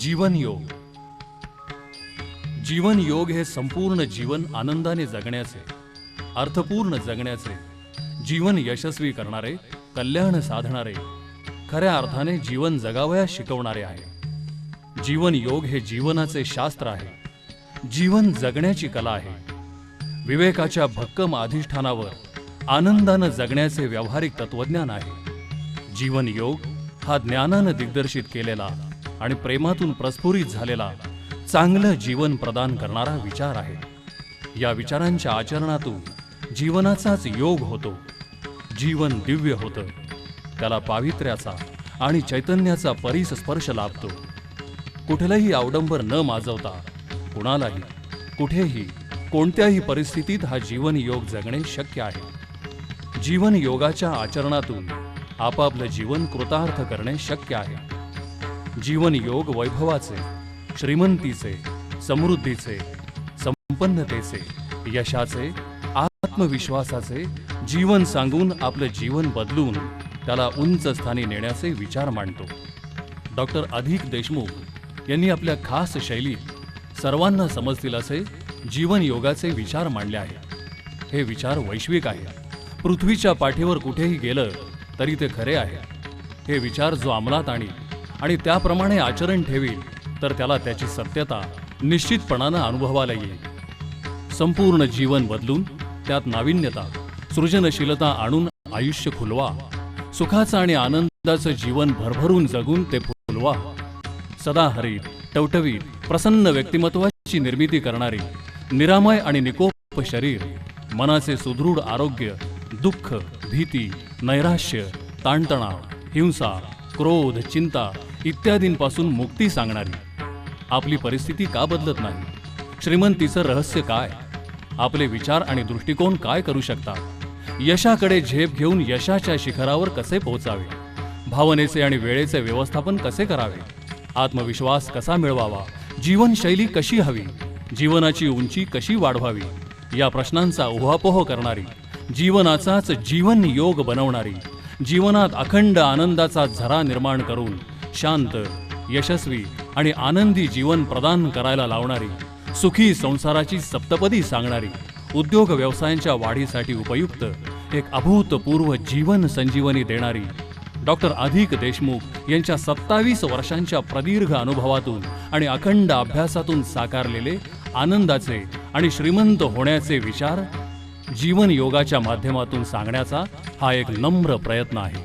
जीवन योग. जीवन योग हे संपूर्ण जीवन आनंदाने जगण्याचे, अर्थपूर्ण जगण्याचे, जीवन यशस्वी करणारे, कल्याण साधणारे, खऱ्या अर्थाने जीवन जगावयास शिकवणारे आहे. जीवन योग हे जीवनाचे शास्त्र आहे, जीवन जगण्याची कला आहे. विवेकाच्या भक्कम अधिष्ठानावर आनंदानं जगण्याचे व्यावहारिक तत्वज्ञान आहे. जीवन योग हा ज्ञानानं दिग्दर्शित केलेला आणि प्रेमातून प्रस्फुरित झालेला चांगलं जीवन प्रदान करणारा विचार आहे. या विचारांच्या आचरणातून जीवनाचाच योग होतो. जीवन दिव्य होतं, त्याला पावित्र्याचा आणि चैतन्याचा परिस्पर्श लाभतो. कुठलंही अवडंबर न माजवता कुणालाही कुठेही कोणत्याही परिस्थितीत हा जीवन योग जगणे शक्य आहे. जीवन योगाच्या आचरणातून आपापलं जीवन कृतार्थ करणे शक्य आहे. जीवन योग वैभवाचे, श्रीमंतीचे, समृद्धीचे, संपन्नतेचे, यशाचे, आत्मविश्वासाचे जीवन सांगून आपलं जीवन बदलून त्याला उंच स्थानी नेण्याचे विचार मांडतो. डॉक्टर अधिक देशमुख यांनी आपल्या खास शैलीत सर्वांना समजतील असे जीवन योगाचे विचार मांडले आहेत. हे विचार वैश्विक आहेत. पृथ्वीच्या पाठीवर कुठेही गेलं तरी ते खरे आहे. हे विचार जो अंमलात आणि त्याप्रमाणे आचरण ठेवील तर त्याला त्याची सत्यता निश्चितपणानं अनुभवायला येईल. संपूर्ण जीवन बदलून त्यात नाविन्यता, सृजनशीलता आणून आयुष्य खुलवा. सुखाचं आणि आनंदाचं जीवन भरभरून जगून ते फुलवा. सदाहरित, टवटवीत, प्रसन्न व्यक्तिमत्वाची निर्मिती करणारी, निरामय आणि निकोप शरीर, मनाचे सुदृढ आरोग्य, दुःख, भीती, नैराश्य, ताणतणाव, हिंसा, क्रोध, चिंता इत्यादींपासून मुक्ती सांगणारी. आपली परिस्थिती का बदलत नाही? श्रीमंतीचं रहस्य काय? आपले विचार आणि दृष्टिकोन काय करू शकतात? यशाकडे झेप घेऊन यशाच्या शिखरावर कसे पोहोचावे? भावनेचे आणि वेळेचे व्यवस्थापन कसे करावे? आत्मविश्वास कसा मिळवावा? जीवनशैली कशी हवी? जीवनाची उंची कशी वाढवावी? या प्रश्नांचा उहापोह करणारी, जीवनाचाच जीवन योग बनवणारी, जीवनात अखंड आनंदाचा झरा निर्माण करून शांत, यशस्वी आणि आनंदी जीवन प्रदान करायला लावणारी, सुखी संसाराची सप्तपदी सांगणारी, उद्योग व्यवसायांच्या वाढीसाठी उपयुक्त एक अभूतपूर्व जीवन संजीवनी देणारी डॉक्टर अधिक देशमुख यांच्या 27 वर्षांच्या प्रदीर्घ अनुभवातून आणि अखंड अभ्यासातून साकारलेले आनंदाचे आणि श्रीमंत होण्याचे विचार जीवन योगाच्या माध्यमातून सांगण्याचा हा एक नम्र प्रयत्न आहे.